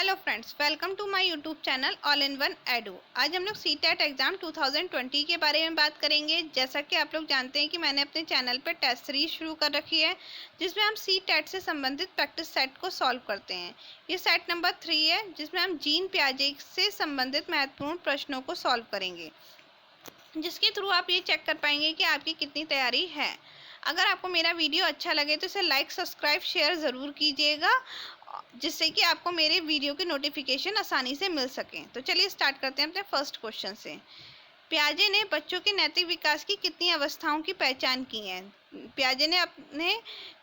Hello friends, welcome to my YouTube channel all in one edu. आज हम लोग CTET exam 2020 के बारे में बात करेंगे। जैसा कि आप लोग जानते हैं कि मैंने अपने चैनल पर टेस्ट सीरीज शुरू कर रखी है, जिसमें हम सीटेट से संबंधित प्रैक्टिस सेट को सॉल्व करते हैं। ये सेट नंबर 3 है, जिसमें हम जीन पियाजे से संबंधित महत्वपूर्ण प्रश्नों को सॉल्व करेंगे, जिसके थ्रू आप ये चेक कर पाएंगे कि आपकी कितनी तैयारी है। अगर आपको मेरा वीडियो अच्छा लगे तो इसे लाइक, सब्सक्राइब, शेयर ज़रूर कीजिएगा, जिससे कि आपको मेरे वीडियो की नोटिफिकेशन आसानी से मिल सके। तो चलिए स्टार्ट करते हैं अपने फर्स्ट क्वेश्चन से। पियाजे ने बच्चों के नैतिक विकास की कितनी अवस्थाओं की पहचान की है? पियाजे ने अपने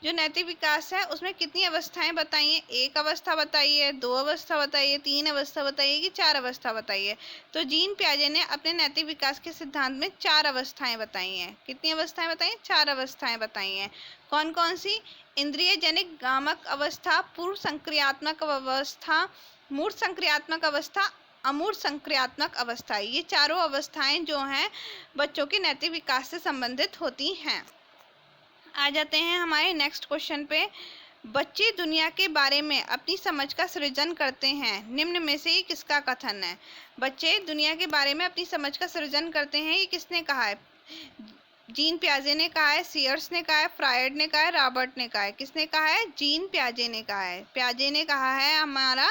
जो नैतिक विकास है उसमें कितनी अवस्थाएं बताई हैं? एक अवस्था बताई है, दो अवस्था बताई है, तीन अवस्था बताई है कि चार अवस्था बताई है? तो जीन पियाजे ने अपने नैतिक विकास के सिद्धांत में चार अवस्थाएं बताई हैं। कितनी अवस्थाएं बताई हैं? चार अवस्थाएं बताई हैं। कौन कौन सी? इंद्रिय जनिक गामक अवस्था, पूर्व संक्रियात्मक अवस्था, मूर्त संक्रियात्मक अवस्था, अमूर्त संक्रियात्मक अवस्था। ये चारों अवस्थाएं जो हैं बच्चों के नैतिक विकास से संबंधित होती हैं। आ जाते हैं हमारे नेक्स्ट क्वेश्चन पे। बच्चे दुनिया के बारे में अपनी समझ का सृजन करते हैं, निम्न में से किसका कथन है? बच्चे दुनिया के बारे में अपनी समझ का सृजन करते हैं, ये किसने कहा है? जीन पियाजे ने कहा है, सीयर्स ने कहा है, फ्रायड ने कहा है, रॉबर्ट ने कहा है? किसने कहा है? जीन पियाजे ने कहा है। पियाजे ने कहा है हमारा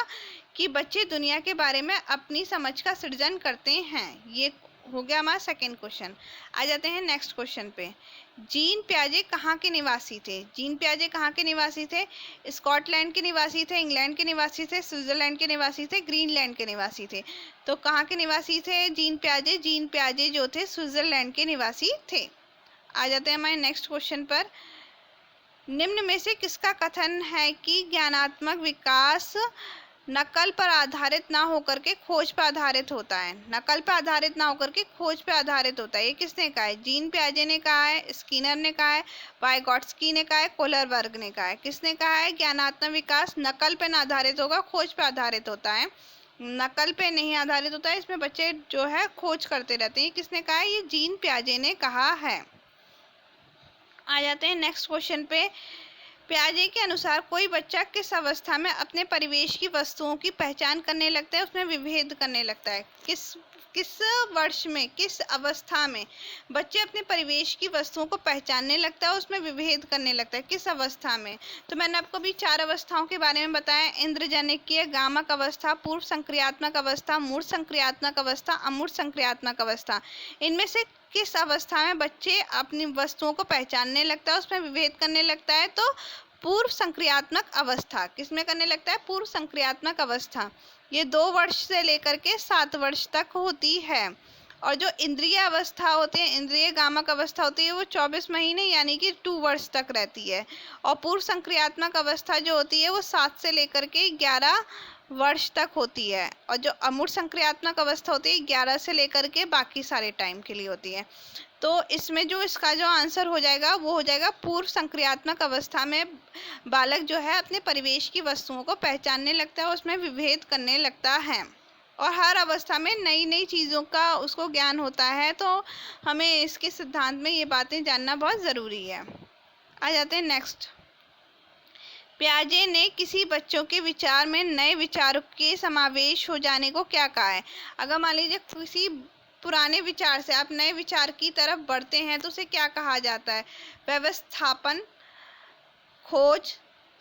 कि बच्चे दुनिया के बारे में अपनी समझ का सृजन करते हैं। ये हो गया हमारा सेकेंड क्वेश्चन। आ जाते हैं नेक्स्ट क्वेश्चन पे। जीन पियाजे कहाँ के निवासी थे? जीन पियाजे कहाँ के निवासी थे? स्कॉटलैंड के निवासी थे, इंग्लैंड के निवासी थे, स्विट्जरलैंड के निवासी थे, ग्रीनलैंड के निवासी थे? तो कहाँ के निवासी थे जीन पियाजे? जीन पियाजे जो थे स्विट्जरलैंड के निवासी थे। आ जाते हैं हमारे नेक्स्ट क्वेश्चन पर। निम्न में से किसका कथन है कि ज्ञानात्मक विकास नकल पर आधारित ना होकर के खोज पर आधारित होता है? नकल पर आधारित ना होकर के खोज पर आधारित होता है, ये किसने कहा है? जीन पियाजे ने कहा है, स्किनर ने कहा है, वाइगॉट्स्की ने कहा है, कोहलरबर्ग ने कहा है? किसने कहा है ज्ञानात्मक विकास नकल पर आधारित होगा, खोज पर आधारित होता है? नकल पे नहीं आधारित होता है, इसमें बच्चे जो है खोज करते रहते हैं। किसने कहा है? ये जीन पियाजे ने कहा है। आ जाते हैं नेक्स्ट क्वेश्चन पे। पियाजे के अनुसार कोई बच्चा किस अवस्था में अपने परिवेश की वस्तुओं की पहचान करने लगता है, उसमें विभेद करने लगता है? किस किस वर्ष में, किस अवस्था में बच्चे अपने परिवेश की वस्तुओं को पहचानने लगता है, उसमें विभेद करने लगता है? किस अवस्था में? तो मैंने आपको भी चार अवस्थाओं के बारे में बताया। इंद्रजनिकीय गामक अवस्था, पूर्व संक्रियात्मक अवस्था, मूर्त संक्रियात्मक अवस्था, अमूर्त संक्रियात्मक अवस्था। इनमें से किस अवस्था में बच्चे अपनी वस्तुओं को पहचानने लगता है, उसमें विभेद करने लगता है? तो पूर्व संक्रियात्मक अवस्था। किसमें करने लगता है? पूर्व संक्रियात्मक अवस्था। ये 2 वर्ष से लेकर के 7 वर्ष तक होती है। और जो इंद्रिय अवस्था होती है, इंद्रिय गामक अवस्था होती है, वो 24 महीने यानी कि 2 वर्ष तक रहती है। और पूर्व संक्रियात्मक अवस्था जो होती है वो 7 से लेकर के 11 वर्ष तक होती है। और जो अमूर्त संक्रियात्मक अवस्था होती है 11 से लेकर के बाकी सारे टाइम के लिए होती है। तो इसमें जो इसका जो आंसर हो जाएगा वो हो जाएगा पूर्व संक्रियात्मक अवस्था में बालक जो है अपने परिवेश की वस्तुओं को पहचानने लगता है, उसमें विभेद करने लगता है। और हर अवस्था में नई नई चीज़ों का उसको ज्ञान होता है, तो हमें इसके सिद्धांत में ये बातें जानना बहुत ज़रूरी है। आ जाते हैं नेक्स्ट। पियाजे ने किसी बच्चों के विचार में नए विचारों के समावेश हो जाने को क्या कहा है? अगर मान लीजिए किसी पुराने विचार से आप नए विचार की तरफ बढ़ते हैं तो उसे क्या कहा जाता है? व्यवस्थापन, खोज,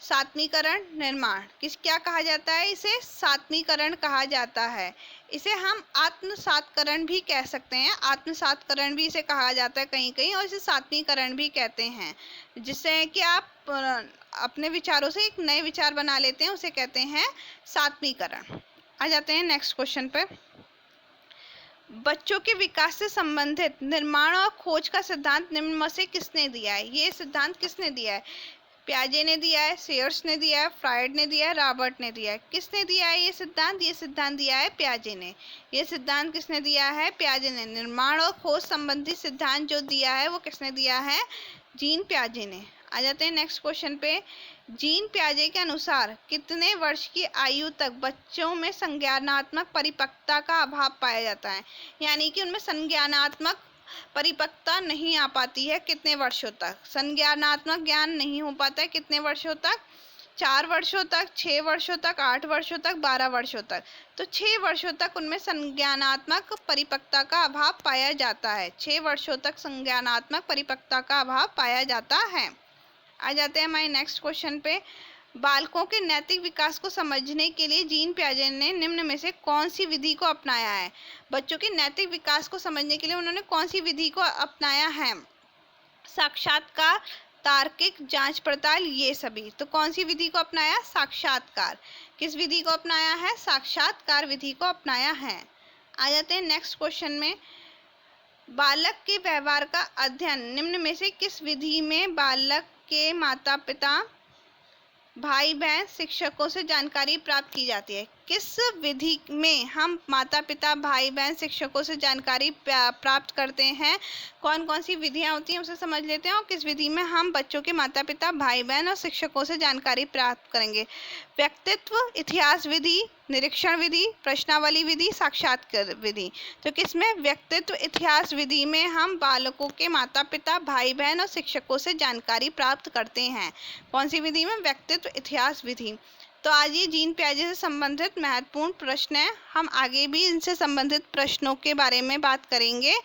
सात्मीकरण, निर्माण। क्या कहा जाता है? इसे सात्मीकरण कहा जाता है। इसे हम आत्मसात्करण भी कह सकते हैं, आत्मसात्करण भी इसे कहा जाता है कहीं कहीं, और इसे सात्मीकरण भी कहते हैं। जिससे कि आप अपने विचारों से एक नए विचार बना लेते हैं, उसे कहते हैं सात्मीकरण। आ जाते हैं नेक्स्ट क्वेश्चन पे। बच्चों के विकास से संबंधित निर्माण और खोज का सिद्धांत निम्न में से किसने दिया है? ये सिद्धांत किसने दिया है? पियाजे ने दिया है, सीयर्स ने दिया है, फ्रायड ने दिया है, रॉबर्ट ने दिया है? किसने दिया है ये सिद्धांत? ये सिद्धांत दिया है पियाजे ने। ये सिद्धांत किसने दिया है? पियाजे ने। निर्माण और खोज संबंधी सिद्धांत जो दिया है वो किसने दिया है? जीन पियाजे ने। आ जाते हैं नेक्स्ट क्वेश्चन पे। जीन पियाजे के अनुसार कितने वर्ष की आयु तक बच्चों में संज्ञानात्मक परिपक्वता का अभाव पाया जाता है? यानी कि उनमें संज्ञानात्मक परिपक्वता नहीं आ पाती है। कितने वर्षों तक संज्ञानात्मक ज्ञान नहीं हो पाता है? कितने वर्षों तक? 4 वर्षों तक, 6 वर्षों तक, 8 वर्षों तक, 12 वर्षों तक। तो 6 वर्षों तक उनमें संज्ञानात्मक परिपक्वता का अभाव पाया जाता है। 6 वर्षों तक संज्ञानात्मक परिपक्वता का अभाव पाया जाता है। आ जाते हैं हमारे नेक्स्ट क्वेश्चन पे। बालकों के नैतिक विकास को समझने के लिए जीन पियाजे ने निम्न में से कौन सी विधि को अपनाया है? बच्चों के नैतिक विकास को समझने के लिए उन्होंने कौन सी विधि को अपनाया है? साक्षात्कार, तार्किक, जांच पड़ताल, ये सभी। तो कौन सी विधि को अपनाया? साक्षात्कार। किस विधि को अपनाया है? साक्षात्कार विधि को अपनाया है। आ जाते हैं नेक्स्ट क्वेश्चन में। बालक के व्यवहार का अध्ययन निम्न में से किस विधि में बालक के माता पिता, भाई बहन, शिक्षकों से जानकारी प्राप्त की जाती है? किस विधि में हम माता पिता, भाई बहन, शिक्षकों से जानकारी प्राप्त करते हैं? कौन कौन सी विधियां होती हैं उसे समझ लेते हैं, और किस विधि में हम बच्चों के माता पिता, भाई बहन और शिक्षकों से जानकारी प्राप्त करेंगे? व्यक्तित्व इतिहास विधि, निरीक्षण विधि, प्रश्नावली विधि, साक्षात्कार विधि। तो किसमें? व्यक्तित्व इतिहास विधि में हम बालकों के माता पिता, भाई बहन और शिक्षकों से जानकारी प्राप्त करते हैं। कौन सी विधि में? व्यक्तित्व इतिहास विधि। तो आज ये जीन पियाजे से संबंधित महत्वपूर्ण प्रश्न है। हम आगे भी इनसे संबंधित प्रश्नों के बारे में बात करेंगे।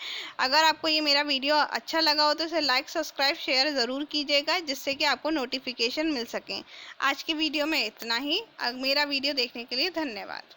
अगर आपको ये मेरा वीडियो अच्छा लगा हो तो इसे लाइक, सब्सक्राइब, शेयर ज़रूर कीजिएगा, जिससे कि आपको नोटिफिकेशन मिल सकें। आज की वीडियो में इतना ही। मेरा वीडियो देखने के लिए धन्यवाद।